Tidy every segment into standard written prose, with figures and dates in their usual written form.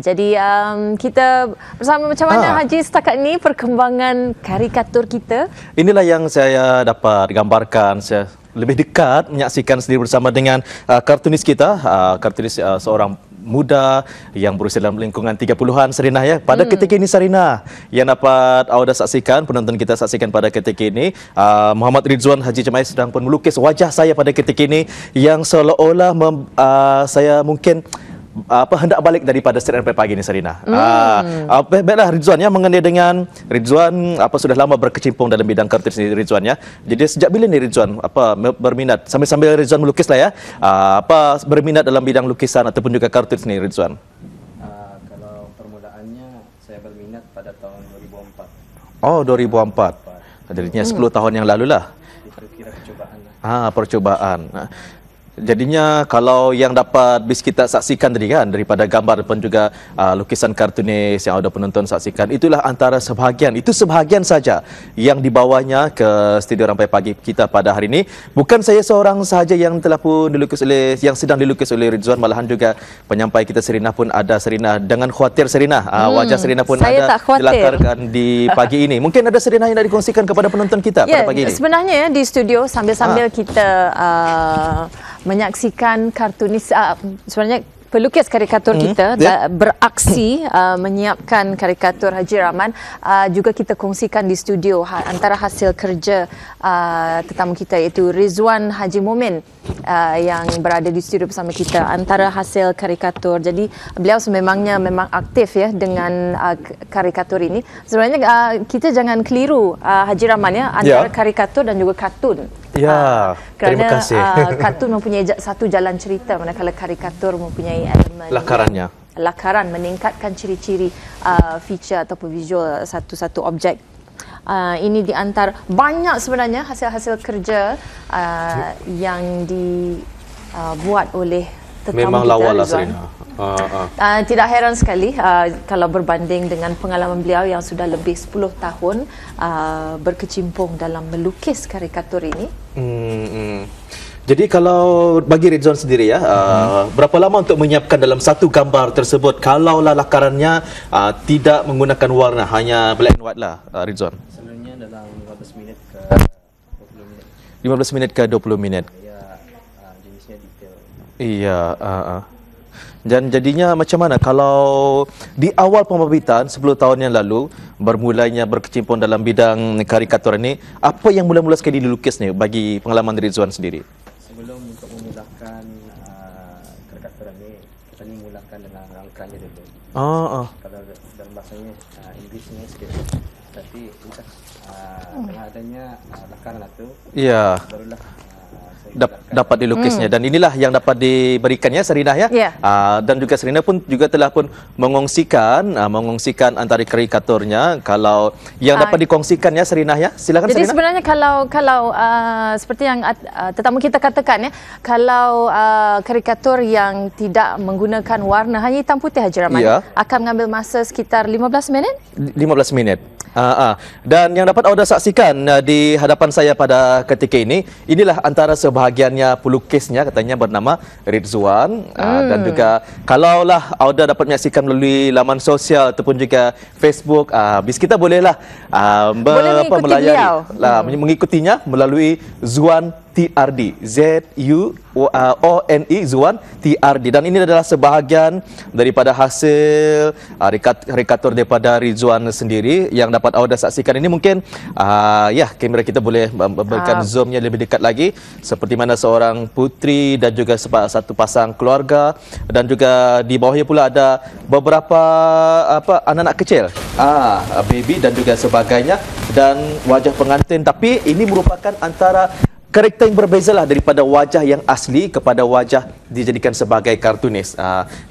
Jadi kita bersama macam mana Haji setakat ni perkembangan karikatur kita? Inilah yang saya dapat gambarkan. Saya lebih dekat menyaksikan sendiri bersama dengan kartunis kita, kartunis seorang muda yang berusia dalam lingkungan 30-an, Sarinah ya. Pada ketika ini Sarinah yang dapat Auda saksikan, penonton kita saksikan pada ketika ini, Muhammad Ridzuan Haji Jemail sedang pun melukis wajah saya pada ketika ini yang seolah-olah saya mungkin hendak balik daripada Siaran Pagi ini, Sarinah. Baiklah Ridzuan ya, mengenai dengan Ridzuan sudah lama berkecimpung dalam bidang kartunis ni Ridzuan ya. Jadi sejak bila ni Ridzuan berminat sambil Ridzuan melukis lah ya. Berminat dalam bidang lukisan ataupun juga kartunis ni Ridzuan? Kalau permulaannya saya berminat pada tahun 2004. Oh, 2004. Jadinya 10 tahun yang lalu lah. Itu kira percobaan lah. Percobaan. Jadinya kalau yang dapat bis kita saksikan tadi kan, daripada gambar pun juga lukisan kartunis yang ada penonton saksikan, itulah antara sebahagian saja yang dibawanya ke studio Rampai Pagi kita pada hari ini. Bukan saya seorang sahaja yang telah pun yang sedang dilukis oleh Ridzuan, malahan juga penyampai kita Sarinah pun ada. Sarinah, dengan khawatir Sarinah, wajah Sarinah pun ada dilakarkan di pagi ini. Mungkin ada Sarinah yang nak dikongsikan kepada penonton kita pada pagi ini. Sebenarnya di studio sambil-sambil kita menyaksikan kartunis, sebenarnya pelukis karikatur kita beraksi menyiapkan karikatur Haji Rahman, juga kita kongsikan di studio antara hasil kerja tetamu kita iaitu Ridzuan Haji Momin yang berada di studio bersama kita, antara hasil karikatur. Jadi beliau memang aktif ya dengan karikatur ini. Sebenarnya kita jangan keliru Haji Rahman ya, antara karikatur dan juga kartun. Ya, terima kasih. Kerana kartun mempunyai satu jalan cerita, manakala karikatur mempunyai elemen lakaran meningkatkan ciri-ciri feature ataupun visual satu objek. Ini di antara banyak sebenarnya hasil-hasil kerja yang dibuat oleh tetamu memang kita. lawa lah Sarinah. Tidak heran sekali kalau berbanding dengan pengalaman beliau yang sudah lebih 10 tahun berkecimpung dalam melukis karikatur ini. Jadi kalau bagi Ridzuan sendiri ya, berapa lama untuk menyiapkan dalam satu gambar tersebut kalaulah lakarannya tidak menggunakan warna, hanya black and white lah Ridzuan? Sebenarnya dalam 15 minit ke 20 minit. 15 minit ke 20 minit. Ya, jenisnya detail. Iya, Dan jadinya macam mana kalau di awal pembibitan 10 tahun yang lalu bermulanya berkecimpung dalam bidang karikatur ini, apa yang mula-mula sekali dilukis ni bagi pengalaman Ridzuan sendiri? Sebelum untuk memulakan karikatur ini, kita ni mulakan dengan rangkanya dulu. Kalau dalam bahasanya Inggrisnya sikit. Tapi dengan adanya lakaran itu, barulah dapat dilukisnya. Dan inilah yang dapat diberikannya Sarinah ya. Dan juga Sarinah pun juga telah pun mengongsikan antara karikaturnya. Kalau yang dapat dikongsikannya Sarinah ya, silakan jadi Sarinah. Sebenarnya kalau seperti yang tetamu kita katakan ya, kalau karikatur yang tidak menggunakan warna, hanya hitam putih Haji Rahman, akan mengambil masa sekitar 15 minit. 15 menit. Dan yang dapat Auda saksikan di hadapan saya pada ketika ini, inilah antara sebahagiannya pelukisnya, katanya bernama Ridzuan. Dan juga kalaulah Auda dapat menyaksikan melalui laman sosial ataupun juga Facebook, bis kita bolehlah mengikutinya melalui Zuan TRD, ZUONI, Zuan TRD. Dan ini adalah sebahagian daripada hasil karikatur daripada Ridzuan sendiri yang dapat Auda saksikan ini. Mungkin kamera kita boleh berikan zoomnya lebih dekat lagi, seperti mana seorang putri dan juga satu pasang keluarga, dan juga di bawahnya pula ada beberapa anak-anak kecil, baby dan juga sebagainya, dan wajah pengantin. Tapi ini merupakan antara karakter yang berbeza lah daripada wajah yang asli kepada wajah dijadikan sebagai kartunis.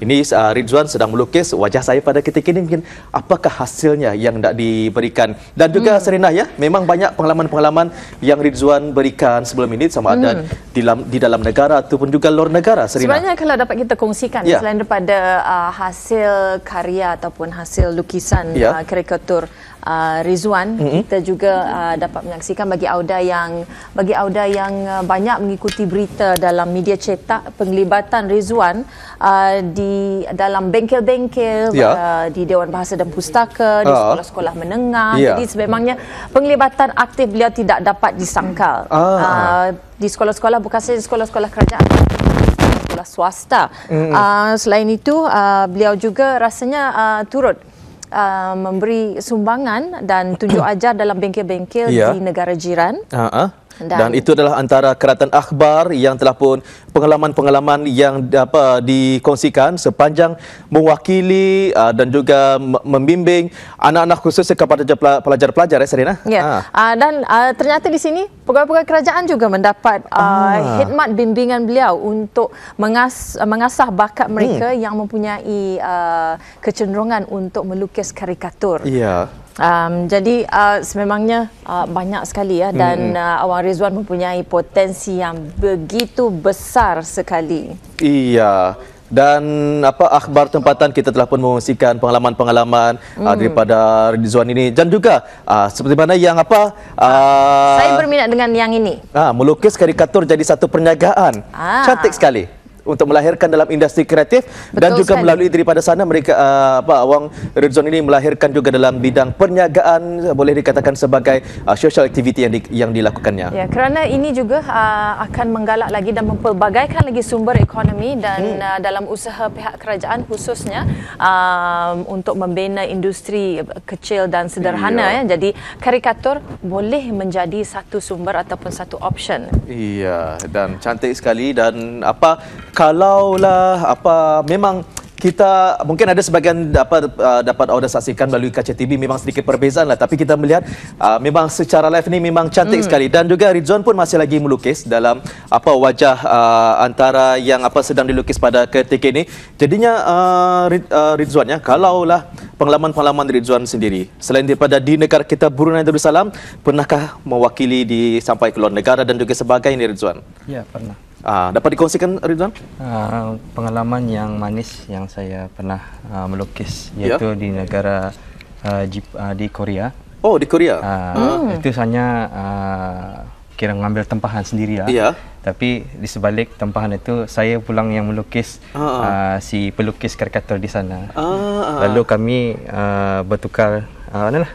Ini Ridzuan sedang melukis wajah saya pada ketika ini. Mungkin apakah hasilnya yang nak diberikan. Dan juga Sarinah ya, memang banyak pengalaman-pengalaman yang Ridzuan berikan sebelum ini, sama ada di dalam negara ataupun juga luar negara, Sarinah. Sebenarnya kalau dapat kita kongsikan, selain daripada hasil karya ataupun hasil lukisan karikatur Ridzuan, kita juga dapat menyaksikan bagi Auda yang banyak mengikuti berita dalam media cetak, penglibatan penglibatan Rizwan di dalam bengkel-bengkel, di Dewan Bahasa dan Pustaka, di sekolah-sekolah menengah. Jadi sememangnya penglibatan aktif beliau tidak dapat disangkal. Di sekolah-sekolah, bukan saja sekolah-sekolah kerajaan, sekolah swasta. Selain itu, beliau juga rasanya turut memberi sumbangan dan tunjuk ajar dalam bengkel-bengkel di negara jiran. Dan itu adalah antara keratan akhbar yang telah pun pengalaman-pengalaman yang dikongsikan sepanjang mewakili dan juga membimbing anak-anak khusus kepada pelajar-pelajar, Serina. Dan ternyata di sini pegawai-pegawai kerajaan juga mendapat khidmat bimbingan beliau untuk mengasah bakat mereka yang mempunyai kecenderungan untuk melukis karikatur. Jadi sememangnya banyak sekali dan Awang Rizwan mempunyai potensi yang begitu besar sekali. Dan akhbar tempatan kita telah pun mengungsikan pengalaman-pengalaman daripada Rizwan ini, dan juga seperti mana yang saya berminat dengan yang ini. Melukis karikatur jadi satu perniagaan. Cantik sekali untuk melahirkan dalam industri kreatif. Betul dan juga sekali. Melalui daripada sana mereka Awang Rizwan ini melahirkan juga dalam bidang perniagaan, boleh dikatakan sebagai social activity yang dilakukannya. Kerana ini juga akan menggalak lagi dan mempelbagaikan lagi sumber ekonomi dan dalam usaha pihak kerajaan khususnya untuk membina industri kecil dan sederhana. Jadi karikatur boleh menjadi satu sumber ataupun satu option. Dan cantik sekali. Dan kalaulah memang kita mungkin ada sebagian dapat awak saksikan melalui kaca TV, memang sedikit perbezaan lah, tapi kita melihat memang secara live ni memang cantik sekali. Dan juga Rizwan pun masih lagi melukis dalam wajah antara yang sedang dilukis pada ketika ini. Jadinya Rizwan, kalaulah pengalaman-pengalaman Rizwan sendiri selain daripada di negara kita Brunei Darussalam, pernahkah mewakili sampai ke luar negara dan juga sebagainya, Rizwan? Ya, pernah. Dapat dikongsikan, Rizwan? Pengalaman yang manis yang saya pernah melukis, iaitu di negara di Korea. Oh, di Korea. Itu hanya kira mengambil tempahan sendiri lah. Tapi di sebalik tempahan itu saya pulang yang melukis si pelukis karikatur di sana. Lalu kami bertukar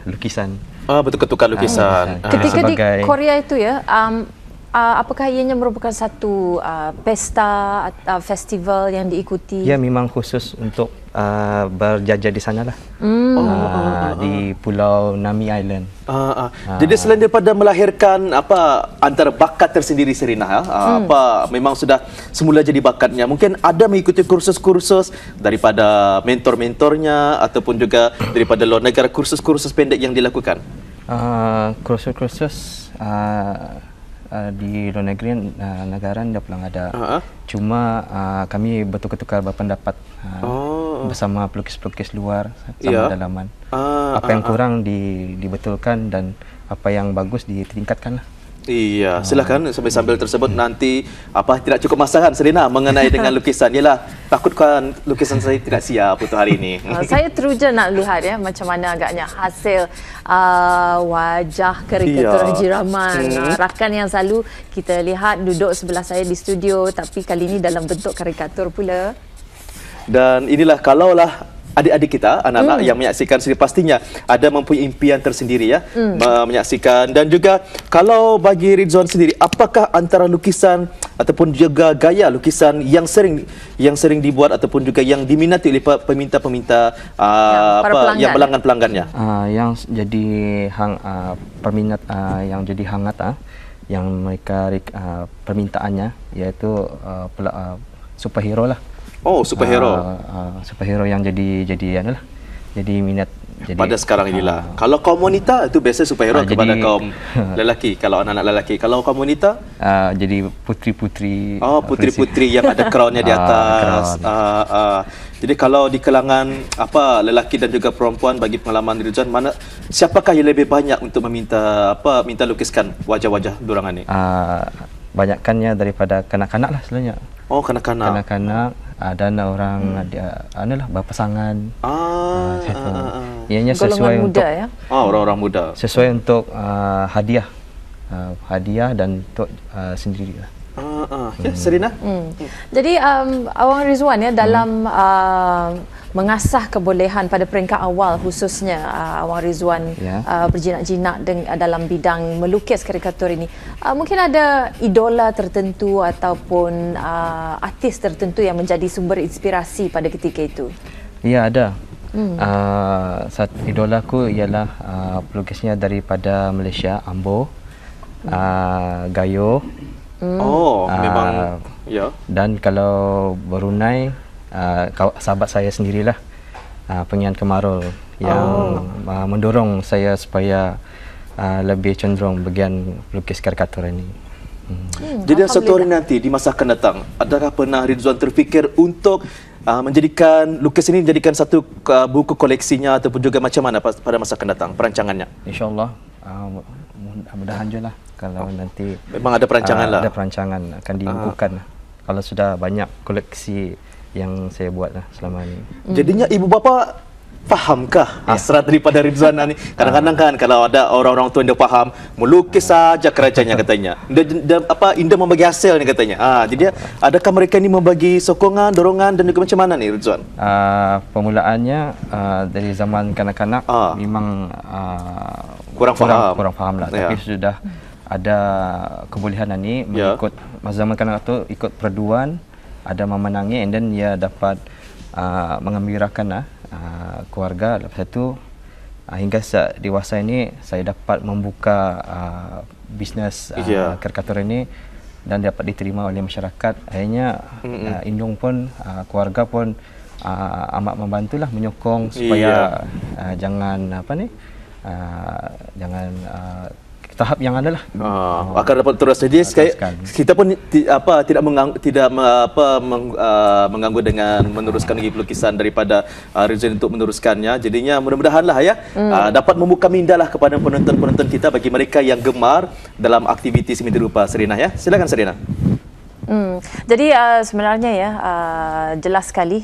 lukisan. Bertukar lukisan. Ketika di Korea itu apakah ianya merupakan satu pesta atau festival yang diikuti? Ya, memang khusus untuk berjajah di sana lah. Di Pulau Nami Island. Jadi selain daripada melahirkan antara bakat tersendiri, Serina, memang sudah semula jadi bakatnya, mungkin ada mengikuti kursus-kursus daripada mentor-mentornya ataupun juga daripada luar negara, kursus-kursus pendek yang dilakukan? Kursus-kursus di luar negeri negara dah pulang ada. Cuma kami bertukar-tukar berpendapat bersama pelukis-pelukis luar sama dalaman. Apa yang kurang dibetulkan dan apa yang bagus ditingkatkan lah. Silakan sambil tersebut nanti tidak cukup masalah, Serina, mengenai dengan lukisan. Yalah, takutkan lukisan saya tidak siap untuk hari ini. Saya teruja nak lihat macam mana agaknya hasil wajah karikatur Haji Rahman. Rakan yang selalu kita lihat duduk sebelah saya di studio, tapi kali ini dalam bentuk karikatur pula. Dan inilah kalaulah adik-adik kita, anak-anak yang menyaksikan sendiri, pastinya ada mempunyai impian tersendiri menyaksikan. Dan juga kalau bagi Rizwan sendiri, apakah antara lukisan ataupun juga gaya lukisan yang sering dibuat ataupun juga yang diminati oleh peminta-peminta yang pelanggan-pelanggannya? Yang jadi peminat yang jadi hangat yang mereka permintaannya, iaitu superhero lah. Oh, superhero. Superhero yang jadi minat. Pada sekarang inilah. Kalau kaum wanita itu biasa superhero kepada kaum lelaki. Kalau anak-anak lelaki. Kalau kaum wanita? Jadi putri-putri. Oh, putri-putri yang ada crownnya di atas. Jadi kalau di kalangan lelaki dan juga perempuan, bagi pengalaman Rizwan, siapakah yang lebih banyak untuk minta lukiskan wajah-wajah dorangan ini? Banyakkannya daripada kanak-kanak lah sebenarnya. Oh, kanak-kanak. Kanak-kanak dan orang berpasangan. Ianya sesuai untuk muda, orang-orang muda. Sesuai untuk hadiah dan untuk sendiri lah. Ya, Serina. Jadi Awang Rizwan ya dalam mengasah kebolehan pada peringkat awal khususnya Awang Rizwan berjinak-jinak dalam bidang melukis karikatur ini. Mungkin ada idola tertentu ataupun artis tertentu yang menjadi sumber inspirasi pada ketika itu. Ya, ada. Idolaku ialah pelukisnya daripada Malaysia, Ambo, Gayo. Memang ya. Dan kalau Brunei, sahabat saya sendirilah, Pengian Kemarul, yang mendorong saya supaya lebih cenderung bagian pelukis karikatur ini. Jadi satu hari nanti di masa akan datang, adakah pernah Rizwan terfikir untuk menjadikan lukis ini menjadikan satu buku koleksinya ataupun juga macam mana pada masa akan datang perancangannya? InsyaAllah, mudah-mudahan je lah kalau nanti memang ada perancangan lah. Ada perancangan akan dibukukan kalau sudah banyak koleksi yang saya buat lah selama ini. Jadinya ibu bapa fahamkah hasrat daripada Rizwan ni? Kadang-kadang kan kalau ada orang-orang tua yang dia faham, melukis saja kerajanya katanya. Indah membagi hasil ni katanya. Jadi adakah mereka ni membagi sokongan, dorongan dan juga macam mana ni Rizwan? Permulaannya dari zaman kanak-kanak memang kurang faham lah. Tapi sudah ada kebolehan ni mengikut masa zaman kanak-kanak tu ikut perduan, ada memenangi, and then ia dapat mengembirakan keluarga. Lepas itu hingga dewasa ini saya dapat membuka bisnes karikatur ini dan dapat diterima oleh masyarakat. Akhirnya Indung pun, keluarga pun amat membantulah, menyokong supaya jangan tahap yang ada lah. Akan dapat terus. Jadi kita pun tidak mengganggu dengan meneruskan lagi pelukisan daripada Rizwan untuk meneruskannya. Jadinya mudah-mudahanlah dapat membuka minda lah kepada penonton-penonton kita bagi mereka yang gemar dalam aktiviti semirupa. Serina ya. Silakan Serina. Jadi sebenarnya jelas sekali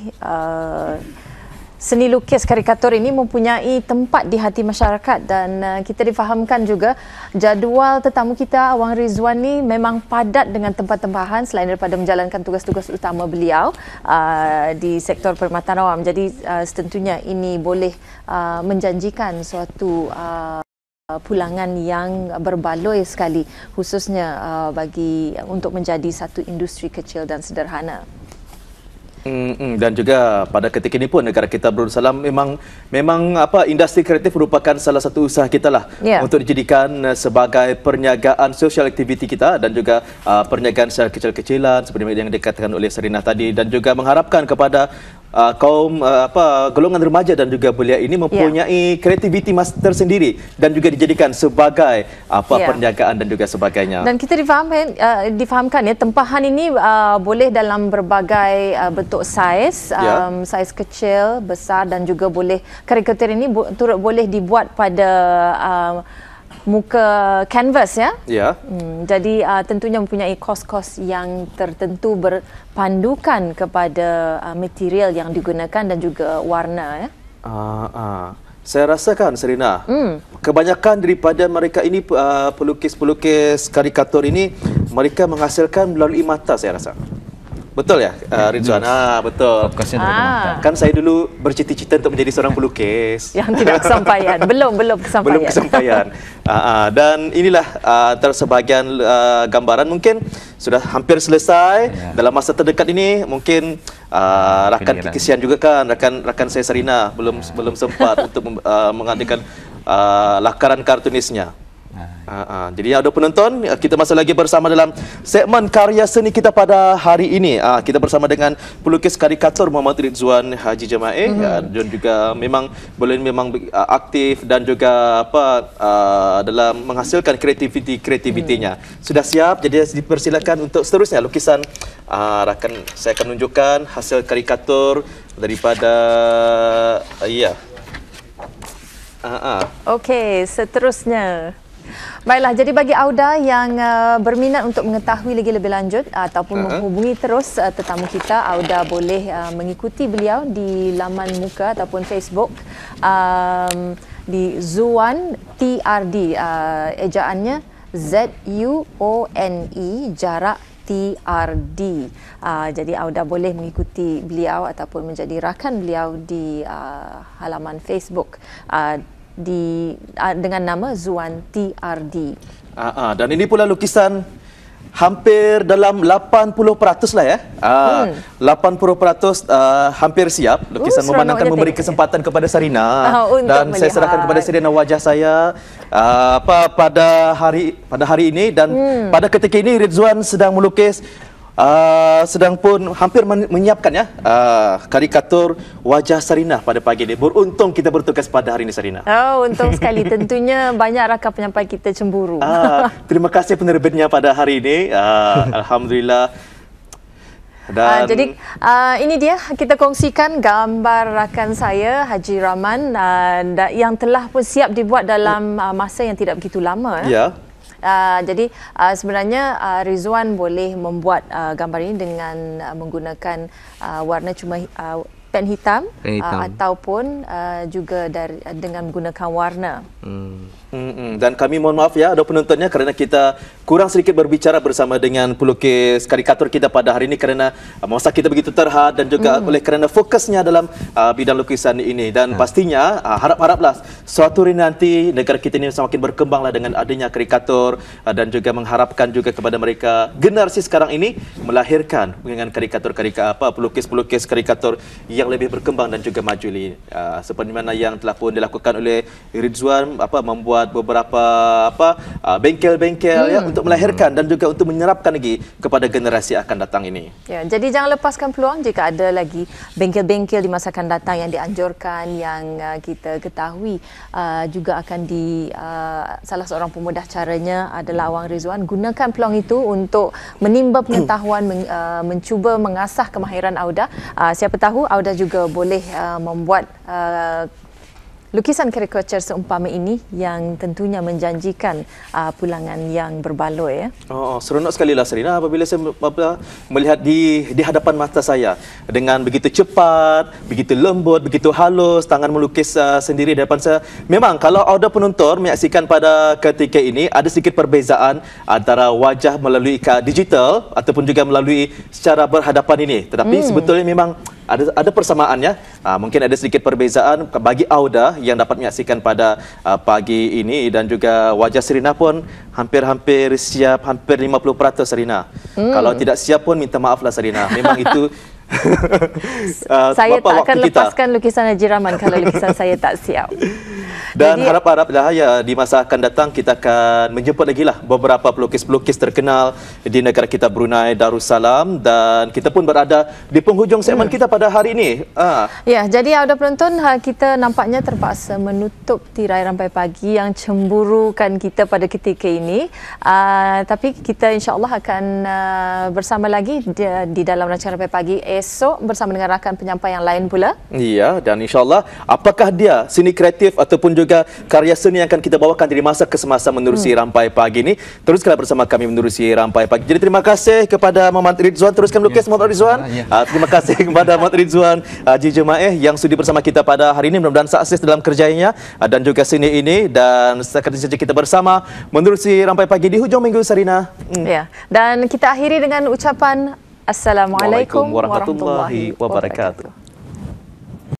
seni lukis karikatur ini mempunyai tempat di hati masyarakat dan kita difahamkan juga jadual tetamu kita Awang Rizwan ni memang padat dengan tempat-tempahan selain daripada menjalankan tugas-tugas utama beliau di sektor perkhidmatan awam. Jadi tentunya ini boleh menjanjikan suatu pulangan yang berbaloi sekali khususnya untuk menjadi satu industri kecil dan sederhana. Dan juga pada ketika ini pun negara kita Brunei memang industri kreatif merupakan salah satu usaha kita lah untuk dijadikan sebagai perniagaan social activity kita dan juga perniagaan secara kecil-kecilan seperti yang dikatakan oleh Serina tadi, dan juga mengharapkan kepada kaum golongan remaja dan juga belia ini mempunyai kreativiti tersendiri dan juga dijadikan sebagai perniagaan dan juga sebagainya. Dan kita difahamkan tempahan ini boleh dalam berbagai bentuk saiz, saiz kecil, besar, dan juga boleh karikatur ini turut boleh dibuat pada muka canvas jadi tentunya mempunyai kos-kos yang tertentu berpandukan kepada material yang digunakan dan juga warna Saya rasakan Serina, kebanyakan daripada mereka ini pelukis-pelukis karikatur ini mereka menghasilkan melalui mata, saya rasa. Betul ya, Rizwan? Betul. Kan saya dulu bercita-cita untuk menjadi seorang pelukis. Yang tidak kesampaian. Belum kesampaian. Belum kesampaian. Dan inilah tersebahagian gambaran mungkin sudah hampir selesai. Dalam masa terdekat ini mungkin rakan kesian juga kan, rakan saya Serina belum sempat untuk mengadakan lakaran kartunisnya. Jadi ada penonton, kita masih lagi bersama dalam segmen karya seni kita pada hari ini. Kita bersama dengan pelukis karikatur Muhammad Rizwan Haji Jamae dan juga memang aktif dan juga dalam menghasilkan kreativitinya. Sudah siap, jadi dipersilakan untuk seterusnya lukisan. Saya akan menunjukkan hasil karikatur daripada Okey, seterusnya. Baiklah, jadi bagi Auda yang berminat untuk mengetahui lagi lebih lanjut ataupun menghubungi terus tetamu kita, Auda boleh mengikuti beliau di laman muka ataupun Facebook di Zuan TRD, ejaannya ZUONE jarak TRD. Jadi Auda boleh mengikuti beliau ataupun menjadi rakan beliau di halaman Facebook dengan nama Zuan TRD. Dan ini pula lukisan hampir dalam 80% lah ya. 80% hampir siap. Lukisan memandangkan memberi kesempatan kepada Sarina. Dan saya serahkan kepada Sarina wajah saya pada hari ini, dan pada ketika ini Ridzuan sedang melukis sedang pun hampir menyiapkan ya karikatur wajah Sarina pada pagi ini. Beruntung kita bertugas pada hari ini, Sarina. Untung sekali. Tentunya banyak rakan penyampai kita cemburu. Terima kasih penerbitnya pada hari ini. Alhamdulillah. Dan jadi ini dia, kita kongsikan gambar rakan saya Haji Rahman yang telah pun siap dibuat dalam masa yang tidak begitu lama. Ya. Jadi sebenarnya Ridzuan boleh membuat gambar ini dengan menggunakan warna cuma pen hitam. Ataupun juga dengan menggunakan warna. Dan kami mohon maaf ya ada penontonnya kerana kita kurang sedikit berbicara bersama dengan pelukis karikatur kita pada hari ini kerana masa kita begitu terhad dan juga oleh kerana fokusnya dalam bidang lukisan ini, dan pastinya harap-haraplah suatu hari nanti negara kita ini semakin berkembanglah dengan adanya karikatur, dan juga mengharapkan juga kepada mereka generasi sekarang ini melahirkan dengan pelukis-pelukis karikatur yang lebih berkembang dan juga maju ini, seperti mana yang telah pun dilakukan oleh Ridzuan membuat beberapa bengkel-bengkel ya untuk melahirkan dan juga untuk menyerapkan lagi kepada generasi akan datang ini. Ya, jadi jangan lepaskan peluang jika ada lagi bengkel-bengkel di masa akan datang yang dianjurkan, yang kita ketahui juga akan salah seorang pemudah caranya adalah Awang Ridzuan. Gunakan peluang itu untuk menimba pengetahuan, mencuba mengasah kemahiran Auda. Siapa tahu Auda juga boleh membuat lukisan karikatur seumpama ini yang tentunya menjanjikan pulangan yang berbaloi ya. Seronok sekali lah, Sarina, apabila saya melihat di hadapan mata saya dengan begitu cepat, begitu lembut, begitu halus tangan melukis sendiri di depan saya. Memang kalau Auda penonton menyaksikan pada ketika ini ada sedikit perbezaan antara wajah melalui digital ataupun juga melalui secara berhadapan ini. Tetapi sebetulnya memang ada persamaannya. Mungkin ada sedikit perbezaan bagi Auda yang dapat menyaksikan pada pagi ini, dan juga wajah Sarina pun hampir siap, hampir 50% Sarina. Kalau tidak siap pun minta maaflah Sarina. Memang itu saya tak akan lepaskan lukisan Haji Rahman kalau lukisan saya tak siap. Dan harap-haraplah ya di masa akan datang kita akan menjemput lagi lah beberapa pelukis-pelukis terkenal di negara kita Brunei Darussalam, dan kita pun berada di penghujung segmen kita pada hari ini. Ya, jadi Auda penonton, kita nampaknya terpaksa menutup tirai Rampai Pagi yang cemburukan kita pada ketika ini. Tapi kita insya-Allah akan bersama lagi di dalam rancangan Rampai Pagi esok bersama dengan rakan penyampai yang lain pula. Iya, dan insya-Allah apakah dia seni kreatif ataupun juga karya seni yang akan kita bawakan dari masa ke semasa menerusi Rampai Pagi ini, teruskanlah bersama kami menerusi Rampai Pagi. Jadi terima kasih kepada Muhammad Ridzuan, teruskan melukis Muhammad Ridzuan. Terima kasih kepada Muhammad Ridzuan Haji Jumaeh yang sudi bersama kita pada hari ini. Mudah-mudahan sukses dalam kerjanya dan juga seni ini, dan sekarang saja kita bersama menerusi Rampai Pagi di hujung minggu, Sarina. Ya, dan kita akhiri dengan ucapan Assalamualaikum warahmatullahi wabarakatuh.